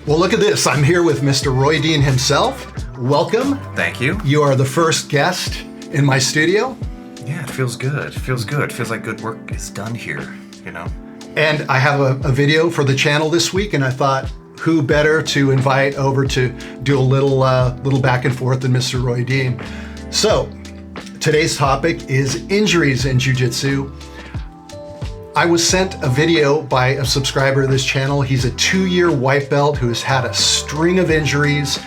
Well, look at this. I'm here with Mr. Roy Dean himself. Welcome. Thank you. You are the first guest in my studio. Yeah, it feels good. It feels good. It feels like good work is done here, you know? And I have a video for the channel this week, and I thought, who better to invite over to do a little back and forth than Mr. Roy Dean. So, today's topic is injuries in jiu-jitsu. I was sent a video by a subscriber of this channel. He's a 2-year white belt who has had a string of injuries,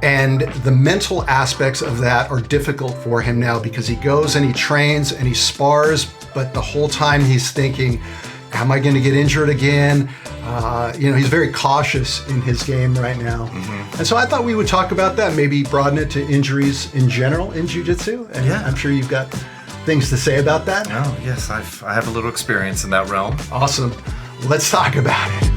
and the mental aspects of that are difficult for him now because he goes and he trains and he spars, but the whole time he's thinking, am I going to get injured again? He's very cautious in his game right now. Mm-hmm. And so I thought we would talk about that, maybe broaden it to injuries in general in jiu-jitsu. And yeah. I'm sure you've got things to say about that. Oh, yes, I have a little experience in that realm. Awesome. Let's talk about it.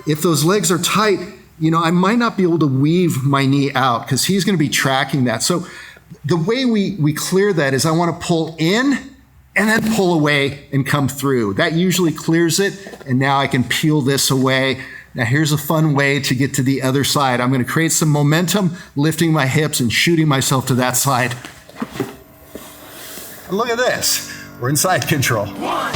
If those legs are tight, I might not be able to weave my knee out because he's going to be tracking that. So the way we clear that is I want to pull in and then pull away and come through. That usually clears it, and now I can peel this away. Now here's a fun way to get to the other side. I'm going to create some momentum, lifting my hips and shooting myself to that side. And look at this. We're in side control. One.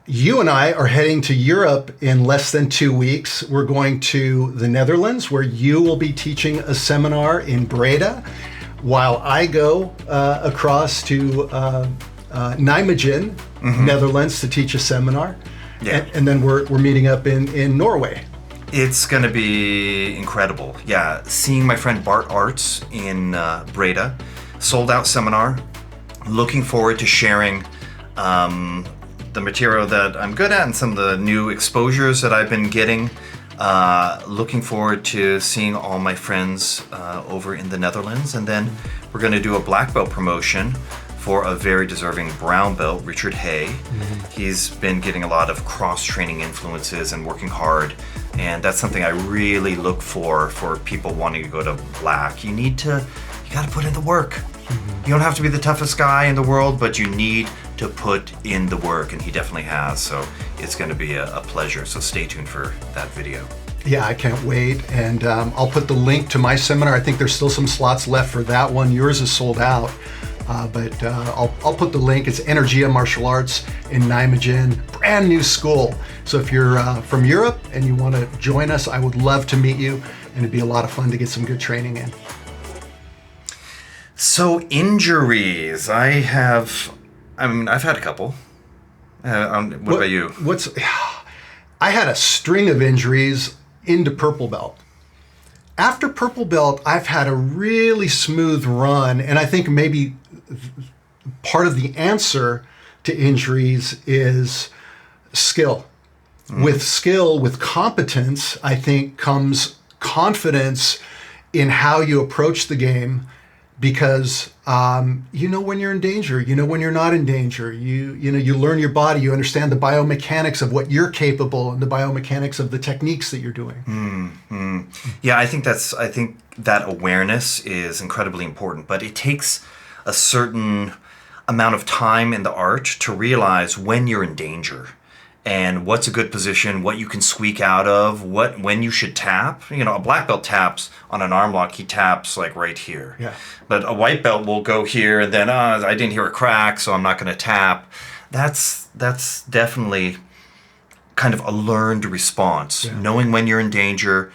You and I are heading to Europe in less than 2 weeks. We're going to the Netherlands, where you will be teaching a seminar in Breda, while I go across to Nijmegen, Netherlands, to teach a seminar. Yeah. And then we're meeting up in Norway. It's going to be incredible. Yeah, seeing my friend Bart Arts in Breda, sold out seminar. Looking forward to sharing the material that I'm good at and some of the new exposures that I've been getting. Looking forward to seeing all my friends over in the Netherlands. And then we're going to do a black belt promotion for a very deserving brown belt, Richard Hay. Mm-hmm. He's been getting a lot of cross-training influences and working hard. And that's something I really look for people wanting to go to black. You got to put in the work. Mm-hmm. You don't have to be the toughest guy in the world, but you need to put in the work, and he definitely has. So it's going to be a pleasure. So stay tuned for that video. Yeah, I can't wait. And I'll put the link to my seminar. I think there's still some slots left for that one. Yours is sold out. But I'll put the link. It's Energia Martial Arts in Nijmegen, brand new school. So if you're from Europe and you want to join us, I would love to meet you, and it'd be a lot of fun to get some good training in. So injuries, I've had a couple. What about you? I had a string of injuries into purple belt. After purple belt, I've had a really smooth run, and I think maybe part of the answer to injuries is skill. With skill, with competence, I think comes confidence in how you approach the game, because you know when you're in danger, you know when you're not in danger. You learn your body, you understand the biomechanics of what you're capable and the biomechanics of the techniques that you're doing. Mm-hmm. Yeah, I think that awareness is incredibly important, but it takes a certain amount of time in the art to realize when you're in danger. and what's a good position, what you can squeak out of, when you should tap. A black belt taps on an arm lock, he taps like right here. Yeah. But a white belt will go here and then, I didn't hear a crack, so I'm not going to tap. That's definitely kind of a learned response, knowing when you're in danger,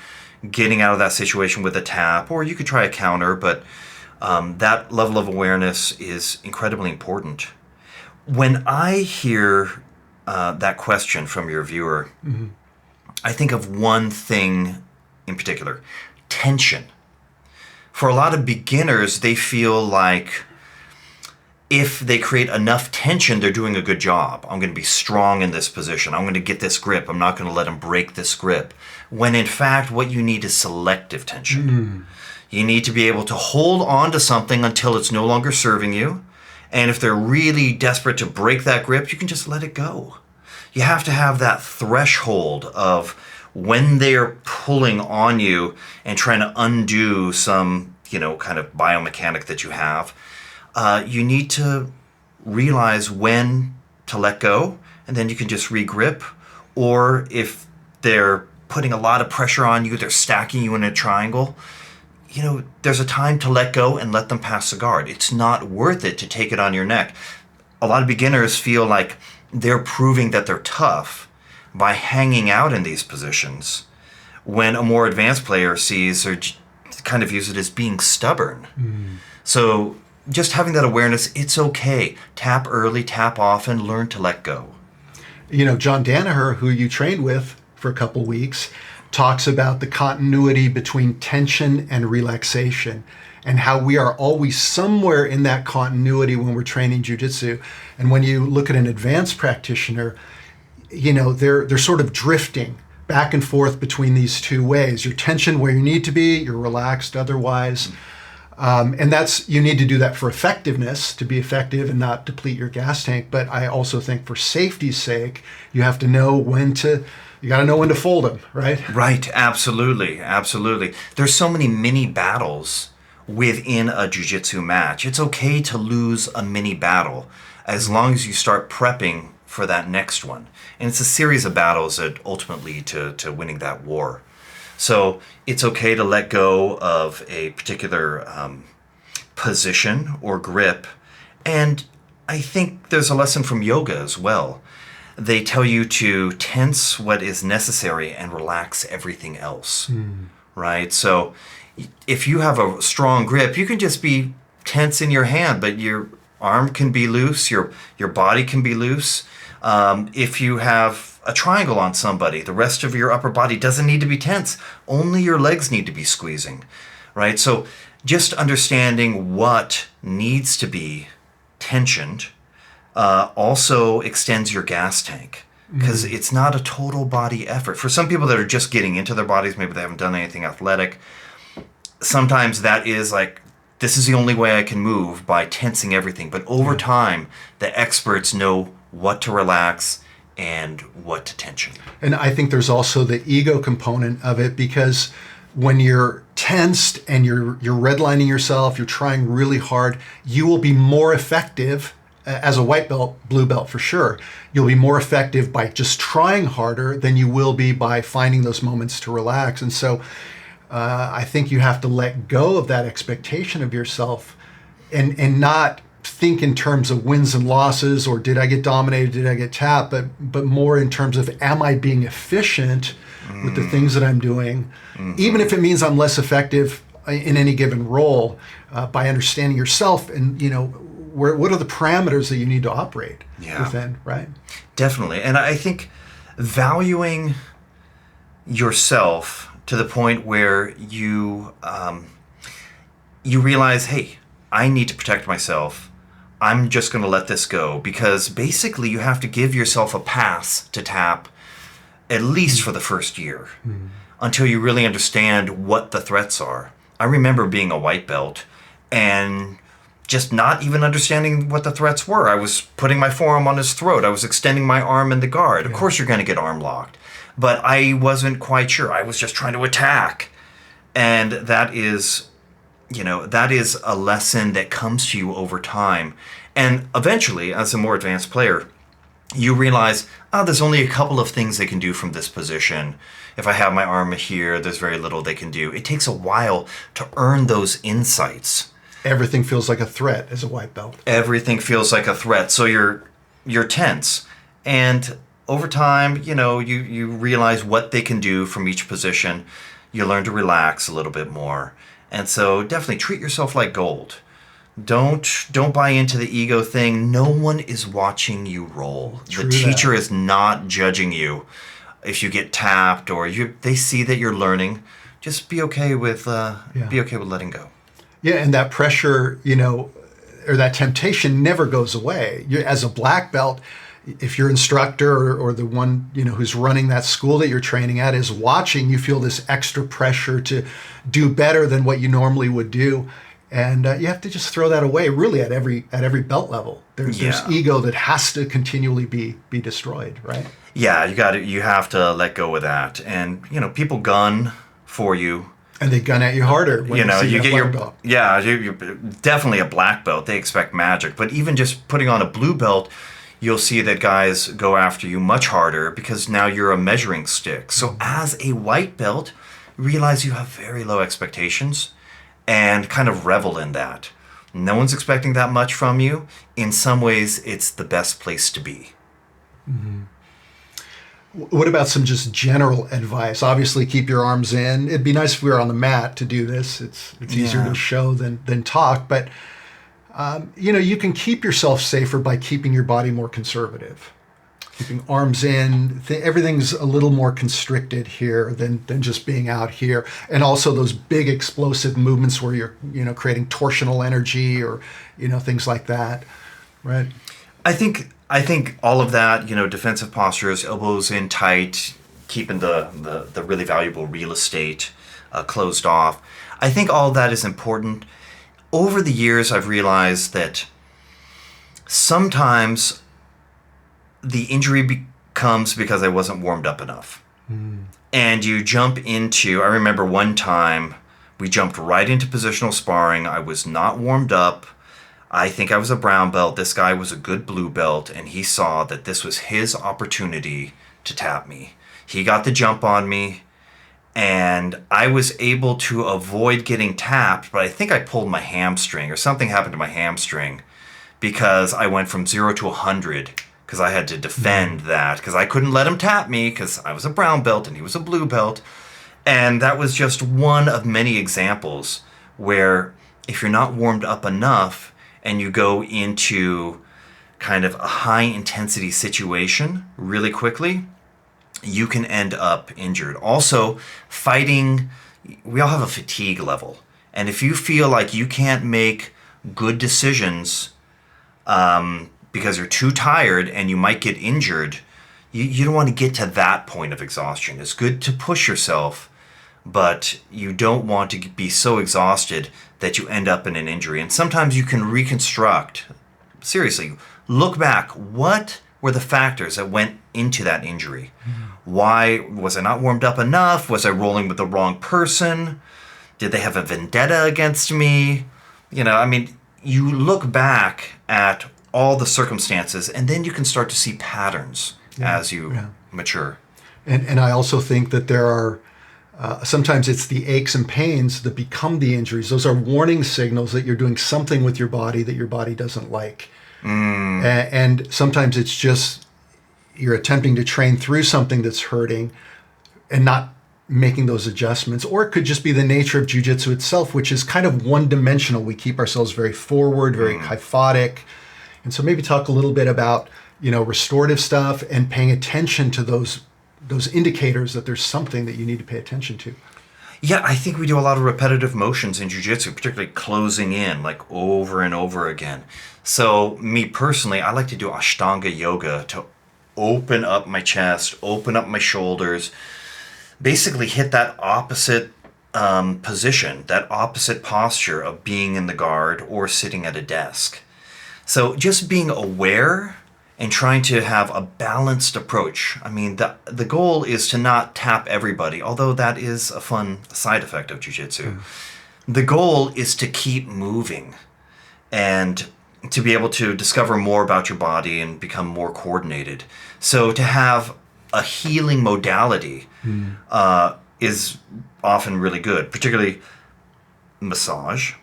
getting out of that situation with a tap, or you could try a counter, but that level of awareness is incredibly important. When I hear that question from your viewer, I think of one thing in particular: tension. For a lot of beginners, they feel like if they create enough tension, they're doing a good job. I'm going to be strong in this position. I'm going to get this grip. I'm not going to let them break this grip. When in fact, what you need is selective tension. You need to be able to hold on to something until it's no longer serving you. And if they're really desperate to break that grip, you can just let it go. You have to have that threshold of when they're pulling on you and trying to undo some, kind of biomechanic that you have. You need to realize when to let go, and then you can just re-grip. Or if they're putting a lot of pressure on you, they're stacking you in a triangle, there's a time to let go and let them pass the guard. It's not worth it to take it on your neck. A lot of beginners feel like they're proving that they're tough by hanging out in these positions, when a more advanced player sees or kind of views it as being stubborn. So just having that awareness, it's okay. Tap early, tap often, learn to let go. John Danaher, who you trained with for a couple weeks, talks about the continuity between tension and relaxation, and how we are always somewhere in that continuity when we're training jiu-jitsu. And when you look at an advanced practitioner, they're sort of drifting back and forth between these two ways. Your tension where you need to be, you're relaxed otherwise. And you need to do that for effectiveness, to be effective and not deplete your gas tank. But I also think for safety's sake, you have to know you got to know when to fold them, right? Right, absolutely, absolutely. There's so many mini battles within a jiu-jitsu match. It's okay to lose a mini battle as long as you start prepping for that next one. And it's a series of battles that ultimately lead to winning that war. So it's okay to let go of a particular position or grip. And I think there's a lesson from yoga as well. They tell you to tense what is necessary and relax everything else, right? So if you have a strong grip, you can just be tense in your hand, but your arm can be loose, your body can be loose. If you have a triangle on somebody, the rest of your upper body doesn't need to be tense. Only your legs need to be squeezing, right? So just understanding what needs to be tensioned also extends your gas tank, because it's not a total body effort. For some people that are just getting into their bodies, maybe they haven't done anything athletic, sometimes that is like, this is the only way I can move, by tensing everything. But over time, the experts know what to relax and what to tension. And I think there's also the ego component of it, because when you're tensed and you're redlining yourself, you're trying really hard, you will be more effective as a white belt, blue belt for sure. You'll be more effective by just trying harder than you will be by finding those moments to relax. And so I think you have to let go of that expectation of yourself and not think in terms of wins and losses, or did I get dominated, did I get tapped, but more in terms of, am I being efficient with the things that I'm doing, even if it means I'm less effective in any given role, by understanding yourself and, what are the parameters that you need to operate within, right? Definitely. And I think valuing yourself to the point where you realize, hey, I need to protect myself. I'm just going to let this go, because basically you have to give yourself a pass to tap at least for the first year until you really understand what the threats are. I remember being a white belt and just not even understanding what the threats were. I was putting my forearm on his throat. I was extending my arm in the guard. Of course you're going to get arm locked. But I wasn't quite sure. I was just trying to attack. And that is a lesson that comes to you over time. And eventually, as a more advanced player, you realize, oh, there's only a couple of things they can do from this position. If I have my arm here, there's very little they can do. It takes a while to earn those insights. Everything feels like a threat as a white belt. Everything feels like a threat. So you're tense. And over time, you realize what they can do from each position. You learn to relax a little bit more. And so definitely treat yourself like gold. Don't buy into the ego thing. No one is watching you roll. True the teacher is not judging you if you get tapped or they see that you're learning. Just be okay with letting go. Yeah, and that pressure, or that temptation never goes away. As a black belt, if your instructor or the one who's running that school that you're training at is watching, you feel this extra pressure to do better than what you normally would do. And you have to just throw that away, really, at every belt level. There's ego that has to continually be destroyed, right? Yeah, you have to let go of that. And people gun for you, and they gun at you harder. When you get your belt. Yeah, you're definitely a black belt. They expect magic, but even just putting on a blue belt, you'll see that guys go after you much harder because now you're a measuring stick. So as a white belt, realize you have very low expectations. And kind of revel in that. No one's expecting that much from you. In some ways, it's the best place to be. Mm-hmm. What about some just general advice? Obviously, keep your arms in. It'd be nice if we were on the mat to do this. It's easier to show than talk. But, you can keep yourself safer by keeping your body more conservative. Keeping arms in, everything's a little more constricted here than just being out here. And also those big explosive movements where you're, creating torsional energy or, things like that, right? I think all of that, defensive postures, elbows in tight, keeping the really valuable real estate closed off. I think all of that is important. Over the years, I've realized that sometimes the injury comes because I wasn't warmed up enough. And you jump into, I remember one time we jumped right into positional sparring. I was not warmed up. I think I was a brown belt. This guy was a good blue belt, and he saw that this was his opportunity to tap me. He got the jump on me, and I was able to avoid getting tapped, but I think I pulled my hamstring or something happened to my hamstring because I went from 0 to 100 because I had to defend that because I couldn't let him tap me because I was a brown belt and he was a blue belt. And that was just one of many examples where if you're not warmed up enough and you go into kind of a high intensity situation really quickly, you can end up injured. Also, fighting, we all have a fatigue level. And if you feel like you can't make good decisions because you're too tired and you might get injured, you don't want to get to that point of exhaustion. It's good to push yourself, but you don't want to be so exhausted that you end up in an injury. And sometimes you can reconstruct. Seriously, look back. What were the factors that went into that injury? Why was I not warmed up enough? Was I rolling with the wrong person? Did they have a vendetta against me? You look back at all the circumstances, and then you can start to see patterns as you mature. And I also think that there are, sometimes it's the aches and pains that become the injuries. Those are warning signals that you're doing something with your body that your body doesn't like. And sometimes it's just you're attempting to train through something that's hurting and not making those adjustments. Or it could just be the nature of jiu-jitsu itself, which is kind of one-dimensional. We keep ourselves very forward, very kyphotic. And so maybe talk a little bit about, restorative stuff and paying attention to those indicators that there's something that you need to pay attention to. Yeah, I think we do a lot of repetitive motions in jiu-jitsu, particularly closing in, like over and over again. So me personally, I like to do Ashtanga yoga to open up my chest, open up my shoulders, basically hit that opposite position, that opposite posture of being in the guard or sitting at a desk. So just being aware and trying to have a balanced approach. I mean, the goal is to not tap everybody, although that is a fun side effect of jiu-jitsu. The goal is to keep moving and to be able to discover more about your body and become more coordinated. So to have a healing modality is often really good, particularly massage.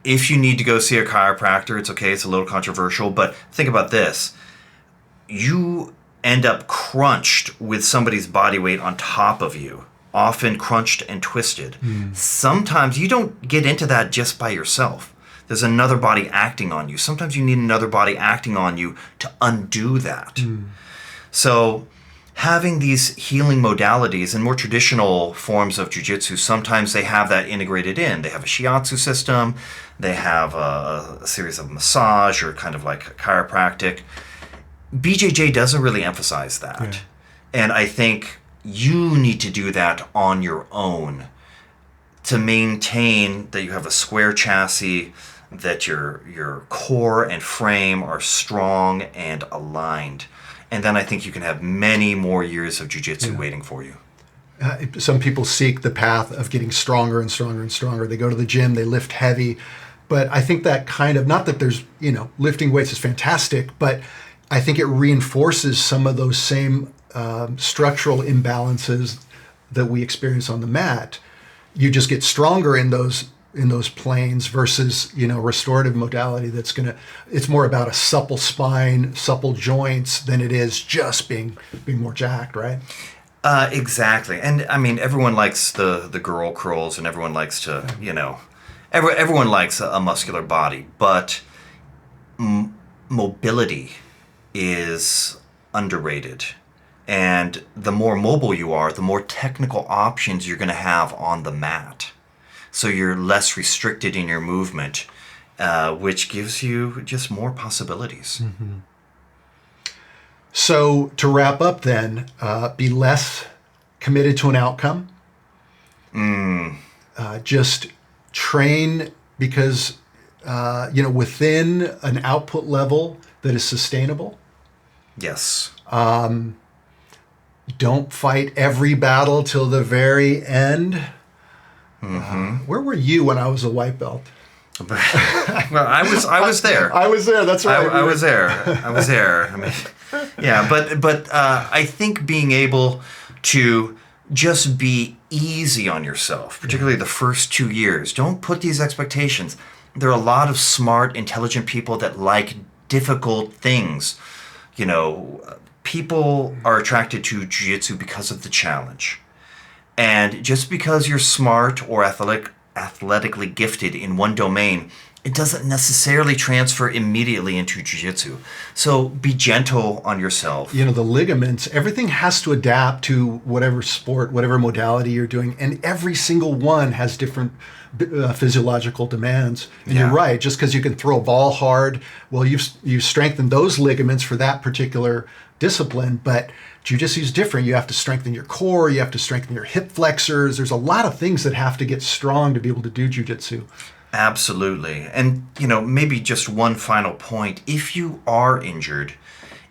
If you need to go see a chiropractor, it's okay. It's a little controversial, but think about this. You end up crunched with somebody's body weight on top of you, often crunched and twisted. Sometimes you don't get into that just by yourself. There's another body acting on you. Sometimes you need another body acting on you to undo that. So having these healing modalities and more traditional forms of jiu-jitsu, sometimes they have that integrated in. They have a shiatsu system. They have a series of massage or kind of like chiropractic. BJJ doesn't really emphasize that. Yeah. And I think you need to do that on your own to maintain that you have a square chassis, that your core and frame are strong and aligned. And then I think you can have many more years of jiu-jitsu waiting for you. Some people seek the path of getting stronger and stronger and stronger. They go to the gym, they lift heavy. But I think that kind of, not that there's, lifting weights is fantastic, but I think it reinforces some of those same structural imbalances that we experience on the mat. You just get stronger in those planes versus, restorative modality it's more about a supple spine, supple joints than it is just being more jacked, right? Exactly. And I mean, everyone likes the girl curls and everyone likes to, everyone likes a muscular body, but mobility is underrated. And the more mobile you are, the more technical options you're going to have on the mat. So you're less restricted in your movement, which gives you just more possibilities. Mm-hmm. So to wrap up then, be less committed to an outcome. Just train because, within an output level that is sustainable. Yes. Don't fight every battle till the very end. Where were you when I was a white belt? Well, I was there. I was there. That's right. I was there. I mean, yeah, but I think being able to just be easy on yourself, particularly the first 2 years. Don't put these expectations. There are a lot of smart, intelligent people that like difficult things. People are attracted to jiu-jitsu because of the challenge. And just because you're smart or athletically gifted in one domain, it doesn't necessarily transfer immediately into jiu-jitsu. So be gentle on yourself. The ligaments, everything has to adapt to whatever sport, whatever modality you're doing. And every single one has different physiological demands. And you're right, just because you can throw a ball hard, well, you've strengthened those ligaments for that particular discipline, but jiu-jitsu is different. You have to strengthen your core, you have to strengthen your hip flexors. There's a lot of things that have to get strong to be able to do jiu-jitsu. Absolutely. And, maybe just one final point. If you are injured,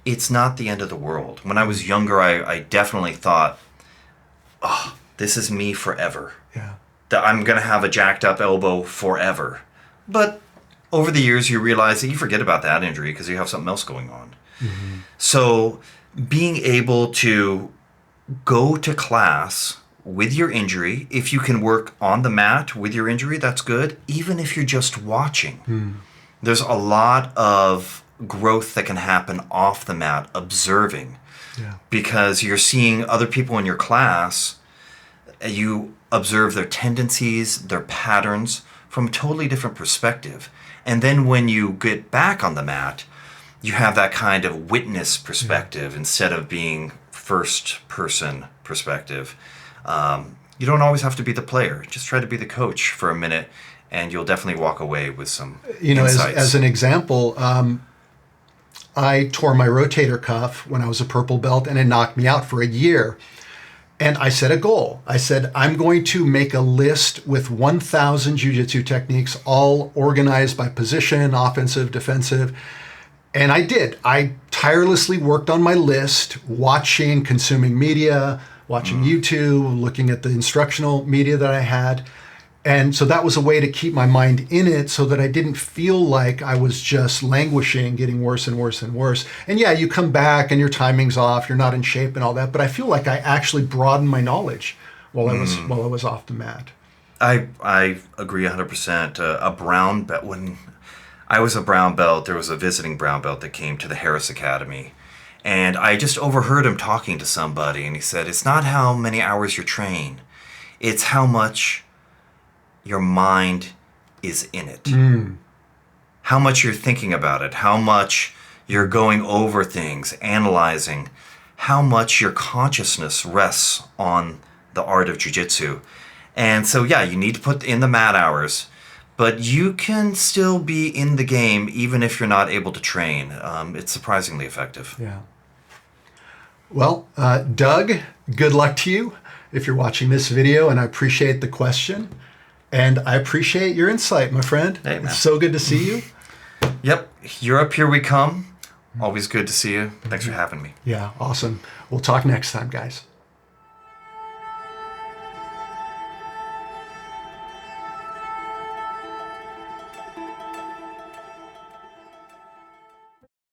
it's not the end of the world. When I was younger, I definitely thought, this is me forever. Yeah. That I'm going to have a jacked up elbow forever. But over the years, you realize that you forget about that injury because you have something else going on. Mm-hmm. So being able to go to class with your injury, if you can work on the mat with your injury, that's good. Even if you're just watching, there's a lot of growth that can happen off the mat, observing. Yeah. Because you're seeing other people in your class, you observe their tendencies, their patterns from a totally different perspective. And then when you get back on the mat, you have that kind of witness perspective instead of being first person perspective. You don't always have to be the player. Just try to be the coach for a minute, and you'll definitely walk away with some insights. As an example, I tore my rotator cuff when I was a purple belt, and it knocked me out for a year. And I set a goal. I said, I'm going to make a list with 1,000 jiu-jitsu techniques, all organized by position, offensive, defensive. And I did. I tirelessly worked on my list, consuming media, watching YouTube, looking at the instructional media that I had. And so that was a way to keep my mind in it so that I didn't feel like I was just languishing, getting worse and worse and worse. And yeah, you come back and your timing's off, you're not in shape and all that, but I feel like I actually broadened my knowledge while I was off the mat. I agree 100%. A brown belt, when I was a brown belt, there was a visiting brown belt that came to the Harris Academy. And I just overheard him talking to somebody, and he said, it's not how many hours you're trained, it's how much your mind is in it. How much you're thinking about it, how much you're going over things, analyzing, how much your consciousness rests on the art of jiu-jitsu. And so, yeah, you need to put in the mat hours, but you can still be in the game even if you're not able to train. It's surprisingly effective. Yeah. Well, Doug, good luck to you if you're watching this video, and I appreciate the question. And I appreciate your insight, my friend. Hey, man. It's so good to see you. Yep. Europe, here we come. Always good to see you. Thanks for having me. Yeah, awesome. We'll talk next time, guys.